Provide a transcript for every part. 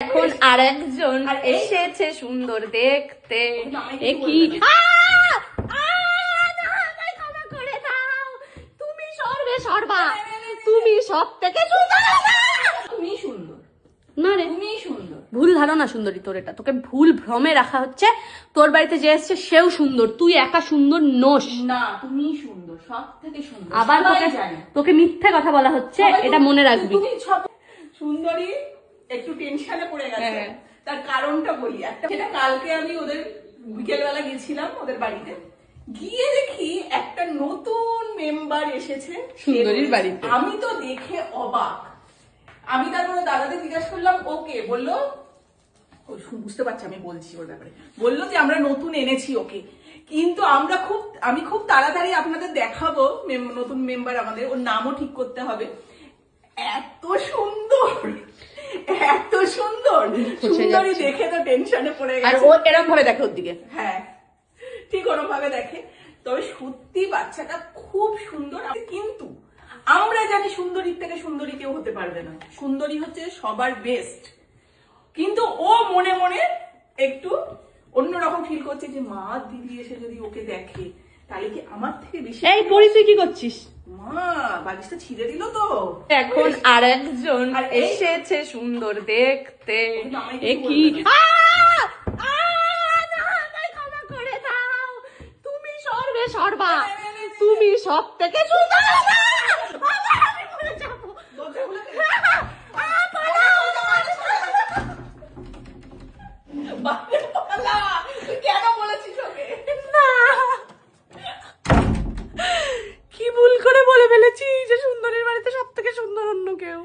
এখন আরেকজন এসেছে সুন্দর দেখতে। কি তুমি সর্বে সর্বা, তুমি সব থেকে সুন্দর। তুমি সুন্দর না রে, তুমি সুন্দর। ভুল ধারণা সুন্দরী তোর, এটা তোকে ভুল ভ্রমে রাখা হচ্ছে। তোর বাড়িতে যে এসছে সেও সুন্দর, তুই একা সুন্দর নোস না, তুমি সুন্দর, সব থেকে সুন্দর। আবার তোকে মিথ্যে কথা বলা হচ্ছে, এটা মনে রাখবি। তুমি সুন্দরী একটু টেনশনে পড়ে গেছে, তার কারণটা বলি। সেটা কালকে আমি ওদের বিকেলবেলা গেছিলাম ওদের বাড়িতে, গিয়ে দেখি একটা নতুন মেম্বার এসেছে সুন্দরীর বাড়িতে। আমি তো দেখে অবাক। আমি তারপরে দাদাদের জিজ্ঞাসা করলাম, ওকে বললো, বুঝতে পারছি আমি বলছি ওর ব্যাপারে, বললো যে আমরা নতুন এনেছি ওকে, কিন্তু আমি খুব তাড়াতাড়ি আপনাদের দেখাবো নতুন মেম্বার আমাদের, ওর নামও ঠিক করতে হবে। এত সুন্দর, এত সুন্দর, সুন্দরী দেখে তো টেনশনে পড়ে গেছে। আর ও এরকম ভাবে দেখে ওর দিকে, হ্যাঁ ঠিক ওরকম ভাবে দেখে। তবে সত্যি বাচ্চাটা খুব সুন্দর, কিন্তু আমরা জানি সুন্দরীর থেকে সুন্দরী কেউ হতে পারবে না, সুন্দরী হচ্ছে সবার বেস্ট। কিন্তু ও মনে মনে একটু অন্যরকম ফিল করছে যে মা দিদি এসে যদি ওকে দেখে তাহলে কি আমার থেকে বেশি। এই পরি তুই কি করছিস? মা বালিশটা ছিঁড়ে দিল তো। এখন আরেকজন এসেছে সুন্দর দেখতে। কি তুমি সর্বে সর্বা, তুমি সব থেকে সুন্দর। কেন বলেছিস ওকে? না, কি ভুল করে বলে ফেলেছি যে সুন্দরীর বাড়িতে সব থেকে সুন্দর অন্য কেউ।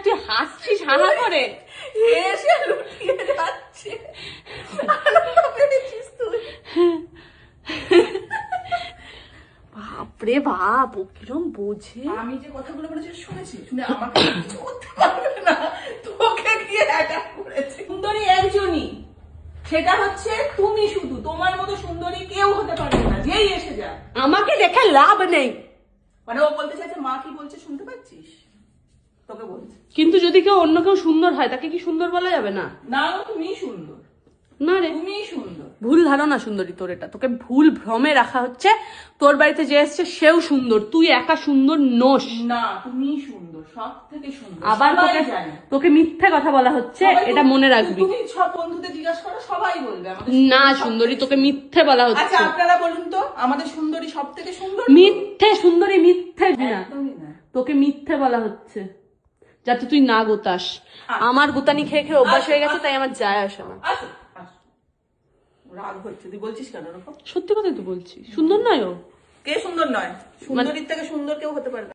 তুই হাসছিস হাহা করে, এসে লুকিয়ে যাচ্ছে। বাপরে বাপ, ও কিরম বোঝে। আমি যে কথাগুলো বলেছি শুনেছি, শুনে আমাকে কিছু করতে পারবে না, তোকে গিয়ে অ্যাটাক করেছে। সুন্দরী একজনই, সেটা হচ্ছে তুমি। শুধু তোমার মতো সুন্দরী কেউ হতে পারবে না, যেই এসে যা। আমাকে দেখে লাভ নেই, মানে ও বলতে চাইছে মা কি বলছে শুনতে পাচ্ছিস, তোকে বলছে। কিন্তু যদি কেউ অন্য কেউ সুন্দর হয় তাকে কি সুন্দর বলা যাবে না? না, তুমি সুন্দর, না রে, তুমি সুন্দর। ভুল ধারণা সুন্দরী তোর, এটা তোকে ভুল ভ্রমে রাখা হচ্ছে। তোর বাড়িতে যে এসছে সেও সুন্দর, তুই একা সুন্দর নোস। না, তুমি সুন্দর, সব থেকে সুন্দর। আবার তোকে মিথ্যে কথা বলা হচ্ছে, এটা মনে রাখবি। তুমি সব বন্ধুদের জিজ্ঞাসা করো, সবাই বলবে না সুন্দরী, তোকে মিথ্যে বলা হচ্ছে। আচ্ছা আপনারা বলুন তো, আমাদের সুন্দরী সব থেকে সুন্দর? মিথ্যে সুন্দরী, মিথ্যে না, একদমই না। তোকে মিথ্যে বলা হচ্ছে যাতে তুই না গোতাস। আমার গোতানি খেয়ে খেয়ে অভ্যাস হয়ে গেছে, তাই আমার যায় আসে না। রাগ হচ্ছে, তুই বলছিস কেন এরকম? সত্যি কথাই তো বলছি, সুন্দর নয় ও? কে সুন্দর নয়? সুন্দরীর থেকে সুন্দর কেউ হতে পারবে?